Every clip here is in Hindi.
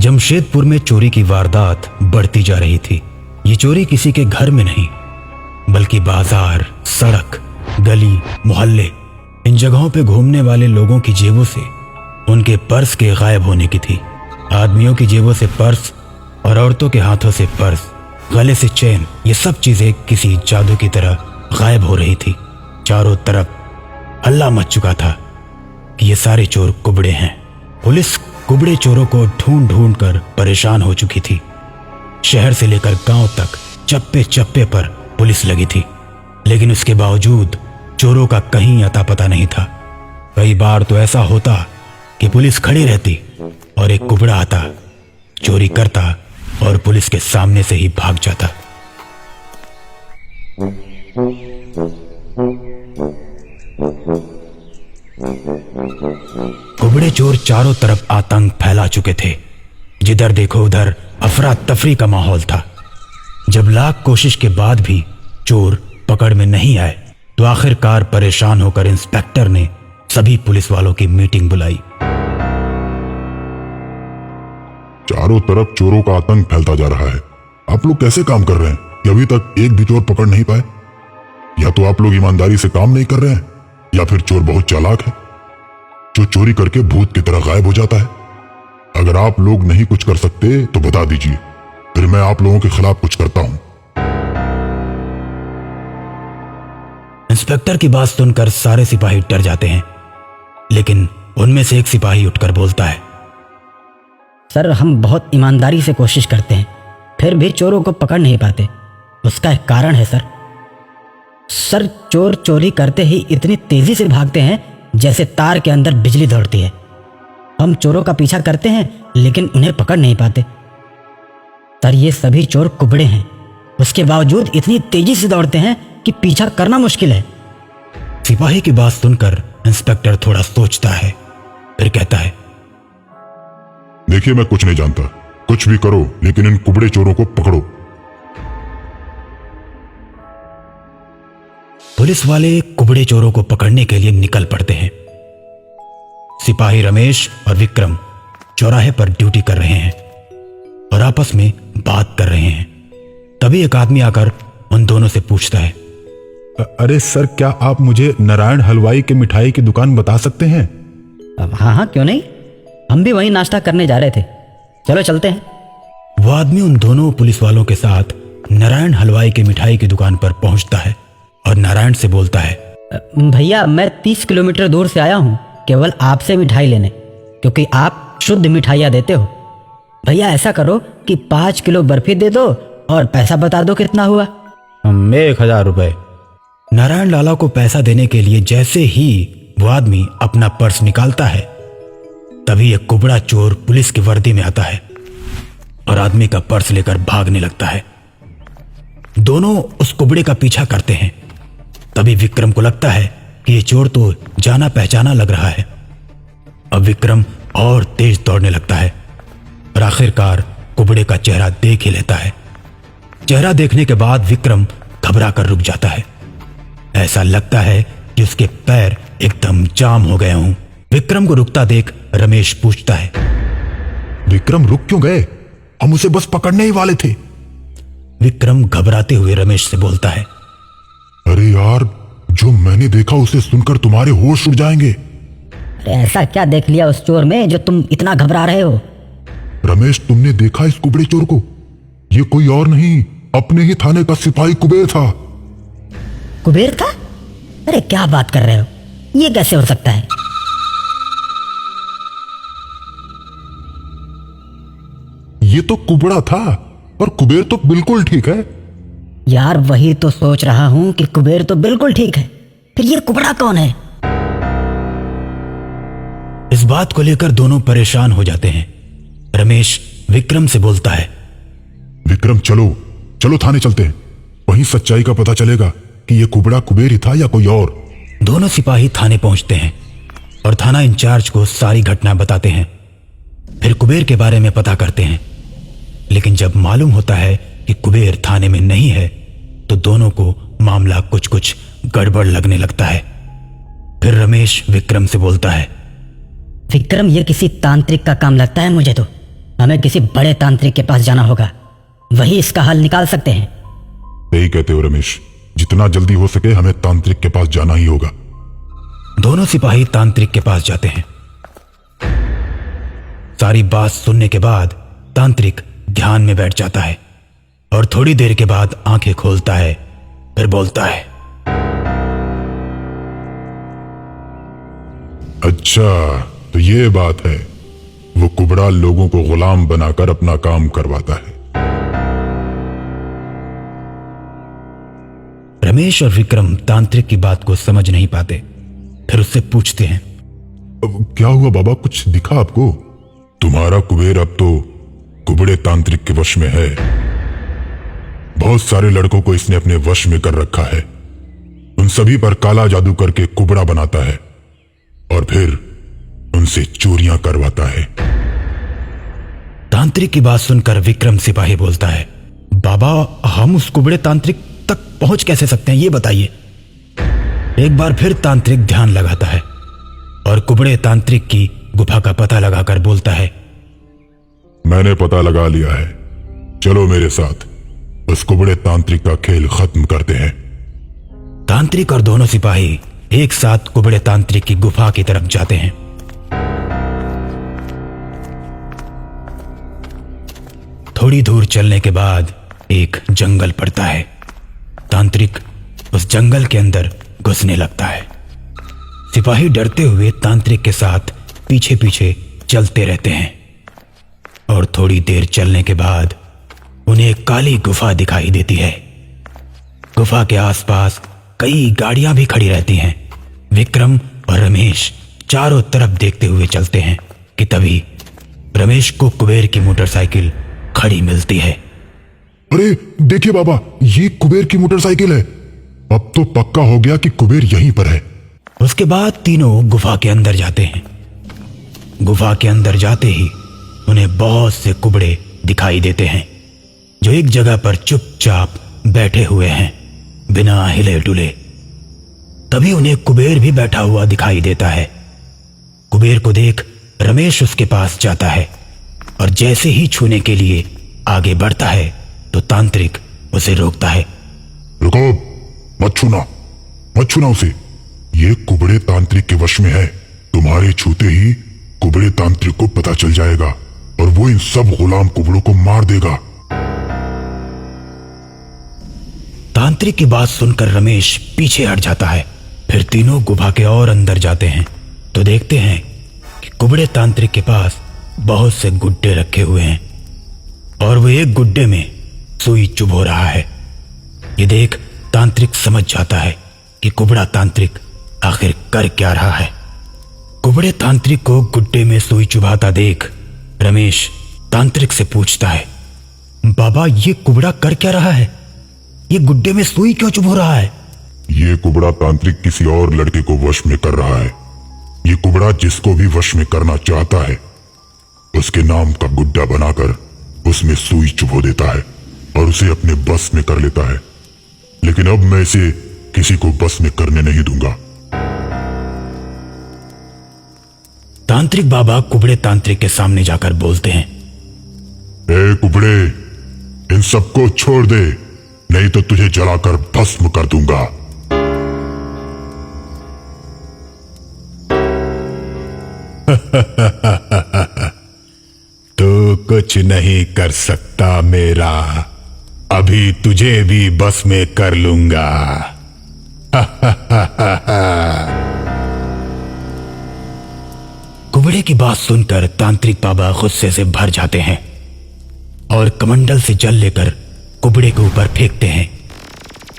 जमशेदपुर में चोरी की वारदात बढ़ती जा रही थी। ये चोरी किसी के घर में नहीं, बल्कि बाजार, सड़क, गली, मोहल्ले, इन जगहों पे घूमने वाले लोगों की जेबों से उनके पर्स के गायब होने की थी। आदमियों की जेबों से पर्स और औरतों के हाथों से पर्स, गले से चेन, ये सब चीजें किसी जादू की तरह गायब हो रही थी। चारों तरफ हल्ला मच चुका था कि ये सारे चोर कुबड़े हैं। पुलिस कुबड़े चोरों को ढूंढ ढूंढ कर परेशान हो चुकी थी। शहर से लेकर गांव तक चप्पे चप्पे पर पुलिस लगी थी, लेकिन उसके बावजूद चोरों का कहीं अता पता नहीं था। कई बार तो ऐसा होता कि पुलिस खड़ी रहती और एक कुबड़ा आता, चोरी करता और पुलिस के सामने से ही भाग जाता। कुबड़े चोर चारों तरफ आतंक फैला चुके थे। जिधर देखो उधर अफरा तफरी का माहौल था। जब लाख कोशिश के बाद भी चोर पकड़ में नहीं आए, तो आखिरकार परेशान होकर इंस्पेक्टर ने सभी पुलिस वालों की मीटिंग बुलाई। चारों तरफ चोरों का आतंक फैलता जा रहा है। आप लोग कैसे काम कर रहे हैं कि अभी तक एक भी चोर पकड़ नहीं पाए? या तो आप लोग ईमानदारी से काम नहीं कर रहे हैं, या फिर चोर बहुत चालाक है जो चोरी करके भूत की तरह गायब हो जाता है। अगर आप लोग नहीं कुछ कर सकते तो बता दीजिए, फिर मैं आप लोगों के खिलाफ कुछ करता हूं। इंस्पेक्टर की बात सुनकर सारे सिपाही डर जाते हैं, लेकिन उनमें से एक सिपाही उठकर बोलता है, सर, हम बहुत ईमानदारी से कोशिश करते हैं, फिर भी चोरों को पकड़ नहीं पाते। उसका एक कारण है सर, चोर चोरी करते ही इतनी तेजी से भागते हैं जैसे तार के अंदर बिजली दौड़ती है। हम चोरों का पीछा करते हैं, लेकिन उन्हें पकड़ नहीं पाते। सर, ये सभी चोर कुबड़े हैं, उसके बावजूद इतनी तेजी से दौड़ते हैं कि पीछा करना मुश्किल है। सिपाही की बात सुनकर इंस्पेक्टर थोड़ा सोचता है, फिर कहता है, देखिए, मैं कुछ नहीं जानता, कुछ भी करो, लेकिन इन कुबड़े चोरों को पकड़ो। पुलिस वाले कुबड़े चोरों को पकड़ने के लिए निकल पड़ते हैं। सिपाही रमेश और विक्रम चौराहे पर ड्यूटी कर रहे हैं और आपस में बात कर रहे हैं। तभी एक आदमी आकर उन दोनों से पूछता है, अरे सर, क्या आप मुझे नारायण हलवाई की मिठाई की दुकान बता सकते हैं? हाँ, क्यों नहीं, हम भी वहीं नाश्ता करने जा रहे थे, चलो चलते हैं। वो आदमी उन दोनों पुलिस वालों के साथ नारायण हलवाई की मिठाई की दुकान पर पहुंचता है और नारायण से बोलता है, भैया, मैं 30 किलोमीटर दूर से आया हूँ केवल आपसे मिठाई लेने, क्योंकि आप शुद्ध मिठाइयाँ देते हो। भैया, ऐसा करो कि 5 किलो बर्फी दे दो और पैसा बता दो कितना हुआ। 1000 रुपए। नारायण लाला को पैसा देने के लिए जैसे ही वो आदमी अपना पर्स निकालता है, तभी एक कुबड़ा चोर पुलिस की वर्दी में आता है और आदमी का पर्स लेकर भागने लगता है। दोनों उस कुबड़े का पीछा करते हैं। तभी विक्रम को लगता है कि ये चोर तो जाना पहचाना लग रहा है। अब विक्रम और तेज दौड़ने लगता है और आखिरकार कुबड़े का चेहरा देख ही लेता है। चेहरा देखने के बाद विक्रम घबरा कर रुक जाता है। ऐसा लगता है कि उसके पैर एकदम जाम हो गए हों। विक्रम को रुकता देख रमेश पूछता है, विक्रम रुक क्यों गए? हम उसे बस पकड़ने ही वाले थे। विक्रम घबराते हुए रमेश से बोलता है, अरे यार, जो मैंने देखा उसे सुनकर तुम्हारे होश उड़ जाएंगे। अरे ऐसा क्या देख लिया उस चोर में जो तुम इतना घबरा रहे हो? रमेश, तुमने देखा इस कुबड़े चोर को? ये कोई और नहीं, अपने ही थाने का सिपाही कुबेर था। कुबेर था? अरे क्या बात कर रहे हो, ये कैसे हो सकता है? ये तो कुबड़ा था और कुबेर तो बिल्कुल ठीक है। यार, वही तो सोच रहा हूं कि कुबेर तो बिल्कुल ठीक है, फिर ये कुबड़ा कौन है? इस बात को लेकर दोनों परेशान हो जाते हैं। रमेश विक्रम से बोलता है, विक्रम, चलो थाने चलते हैं, वहीं सच्चाई का पता चलेगा कि ये कुबड़ा कुबेर ही था या कोई और। दोनों सिपाही थाने पहुंचते हैं और थाना इंचार्ज को सारी घटना बताते हैं। फिर कुबेर के बारे में पता करते हैं, लेकिन जब मालूम होता है कि कुबेर थाने में नहीं है, तो दोनों को मामला कुछ गड़बड़ लगने लगता है। फिर रमेश विक्रम से बोलता है, विक्रम, ये किसी तांत्रिक का काम लगता है मुझे तो। हमें किसी बड़े तांत्रिक के पास जाना होगा, वही इसका हल निकाल सकते हैं। सही कहते हो रमेश, जितना जल्दी हो सके हमें तांत्रिक के पास जाना ही होगा। दोनों सिपाही तांत्रिक के पास जाते हैं। सारी बात सुनने के बाद तांत्रिक ध्यान में बैठ जाता है और थोड़ी देर के बाद आंखें खोलता है, फिर बोलता है, अच्छा तो ये बात है, वो कुबड़ा लोगों को गुलाम बनाकर अपना काम करवाता है। रमेश और विक्रम तांत्रिक की बात को समझ नहीं पाते। फिर उससे पूछते हैं, अब क्या हुआ बाबा, कुछ दिखा आपको? तुम्हारा कुबेर अब तो कुबड़े तांत्रिक के वश में है। बहुत सारे लड़कों को इसने अपने वश में कर रखा है। उन सभी पर काला जादू करके कुबड़ा बनाता है और फिर उनसे चोरियां करवाता है। तांत्रिक की बात सुनकर विक्रम सिपाही बोलता है, बाबा हम उस कुबड़े तांत्रिक तक पहुंच कैसे सकते हैं, ये बताइए। एक बार फिर तांत्रिक ध्यान लगाता है और कुबड़े तांत्रिक की गुफा का पता लगाकर बोलता है, मैंने पता लगा लिया है, चलो मेरे साथ उस कुबड़े तांत्रिक का खेल खत्म करते हैं। तांत्रिक और दोनों सिपाही एक साथ कुबड़े तांत्रिक की गुफा की तरफ जाते हैं। थोड़ी दूर चलने के बाद एक जंगल पड़ता है। तांत्रिक उस जंगल के अंदर घुसने लगता है। सिपाही डरते हुए तांत्रिक के साथ पीछे पीछे चलते रहते हैं और थोड़ी देर चलने के बाद उन्हें एक काली गुफा दिखाई देती है। गुफा के आसपास कई गाड़ियां भी खड़ी रहती हैं। विक्रम और रमेश चारों तरफ देखते हुए चलते हैं कि तभी रमेश को कुबेर की मोटरसाइकिल खड़ी मिलती है। अरे देखिए बाबा, ये कुबेर की मोटरसाइकिल है। अब तो पक्का हो गया कि कुबेर यहीं पर है। उसके बाद तीनों गुफा के अंदर जाते हैं। गुफा के अंदर जाते ही उन्हें बहुत से कुबड़े दिखाई देते हैं जो एक जगह पर चुपचाप बैठे हुए हैं बिना हिले डुले। तभी उन्हें कुबेर भी बैठा हुआ दिखाई देता है। कुबेर को देख रमेश उसके पास जाता है और जैसे ही छूने के लिए आगे बढ़ता है तो तांत्रिक उसे रोकता है। रुको, मत छूना उसे। ये कुबड़े तांत्रिक के वश में है। तुम्हारे छूते ही कुबड़े तांत्रिक को पता चल जाएगा और वो इन सब गुलाम कुबड़ों को मार देगा। तांत्रिक की बात सुनकर रमेश पीछे हट जाता है। फिर तीनों गुफा के और अंदर जाते हैं तो देखते हैं कि कुबड़े तांत्रिक के पास बहुत से गुड्डे रखे हुए हैं और वो एक गुड्डे में सुई चुभो रहा है। ये देख तांत्रिक समझ जाता है कि कुबड़ा तांत्रिक आखिर कर क्या रहा है। कुबड़े तांत्रिक को गुड्डे में सुई चुभाता देख रमेश तांत्रिक से पूछता है, बाबा ये कुबड़ा कर क्या रहा है? ये गुड्डे में सुई क्यों चुभो रहा है? ये कुबड़ा तांत्रिक किसी और लड़के को वश में कर रहा है। ये कुबड़ा जिसको भी वश में करना चाहता है उसके नाम का गुड्डा बनाकर उसमें सुई चुभो देता है और उसे अपने बस में कर लेता है। लेकिन अब मैं इसे किसी को बस में करने नहीं दूंगा। तांत्रिक बाबा कुबड़े तांत्रिक के सामने जाकर बोलते हैं, ए कुबड़े, इन सबको छोड़ दे, नहीं तो तुझे जलाकर भस्म कर दूंगा। तो कुछ नहीं कर सकता मेरा, अभी तुझे भी बस में कर लूंगा। कुबड़े की बात सुनकर तांत्रिक बाबा गुस्से से भर जाते हैं और कमंडल से जल लेकर कुबड़े के ऊपर फेंकते हैं,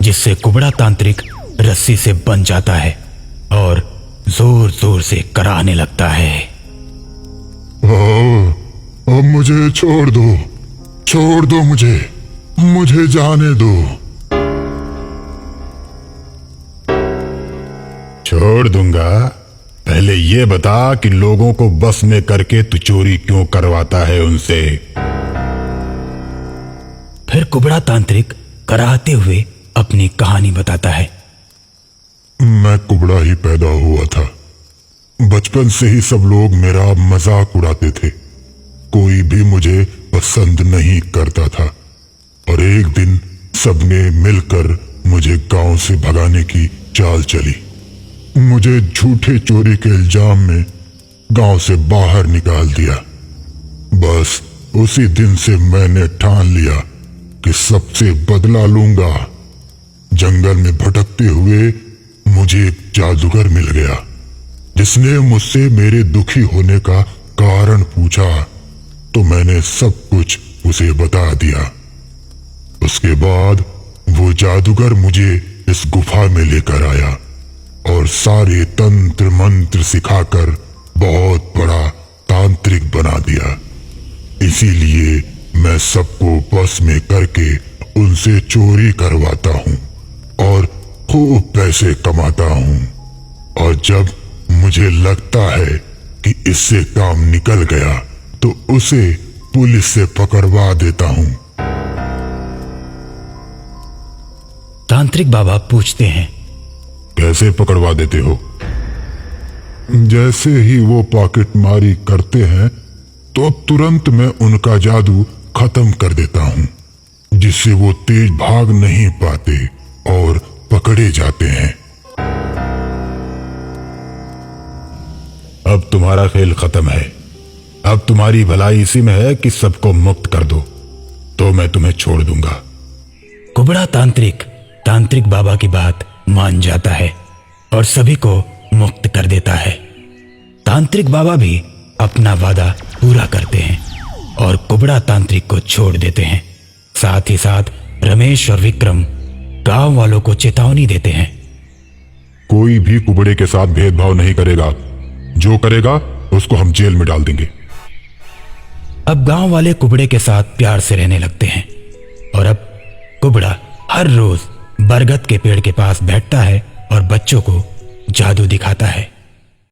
जिससे कुबड़ा तांत्रिक रस्सी से बंध जाता है और जोर जोर से कराहने लगता है। अब मुझे छोड़ दो, मुझे जाने दो। छोड़ दूंगा, पहले ये बता कि लोगों को बस में करके तू चोरी क्यों करवाता है उनसे। फिर कुबड़ा तांत्रिक कराहते हुए अपनी कहानी बताता है। मैं कुबड़ा ही पैदा हुआ था। बचपन से ही सब लोग मेरा मजाक उड़ाते थे। कोई भी मुझे पसंद नहीं करता था और एक दिन सबने मिलकर मुझे गांव से भगाने की चाल चली। मुझे झूठे चोरी के इल्जाम में गांव से बाहर निकाल दिया। बस उसी दिन से मैंने ठान लिया कि सबसे बदला लूंगा। जंगल में भटकते हुए मुझे एक जादूगर मिल गया जिसने मुझसे मेरे दुखी होने का कारण पूछा, तो मैंने सब कुछ उसे बता दिया। उसके बाद वो जादूगर मुझे इस गुफा में लेकर आया और सारे तंत्र मंत्र सिखाकर बहुत बड़ा तांत्रिक बना दिया। इसीलिए मैं सबको बस में करके उनसे चोरी करवाता हूँ और खूब पैसे कमाता हूँ। और जब मुझे लगता है कि इससे काम निकल गया तो उसे पुलिस से पकड़वा देता हूँ। तांत्रिक बाबा पूछते हैं, कैसे पकड़वा देते हो? जैसे ही वो पॉकेट मारी करते हैं तो तुरंत मैं उनका जादू खत्म कर देता हूँ, जिससे वो तेज भाग नहीं पाते और पकड़े जाते हैं। अब तुम्हारा खेल खत्म है। अब तुम्हारी भलाई इसी में है कि सबको मुक्त कर दो, तो मैं तुम्हें छोड़ दूंगा। कुबड़ा तांत्रिक बाबा की बात मान जाता है और सभी को मुक्त कर देता है। तांत्रिक बाबा भी अपना वादा पूरा करते हैं और कुबड़ा तांत्रिक को छोड़ देते हैं। साथ ही साथ रमेश और विक्रम गांव वालों को चेतावनी देते हैं, कोई भी कुबड़े के साथ भेदभाव नहीं करेगा। जो करेगा उसको हम जेल में डाल देंगे। अब गांव वाले कुबड़े के साथ प्यार से रहने लगते हैं और अब कुबड़ा हर रोज बरगद के पेड़ के पास बैठता है और बच्चों को जादू दिखाता है।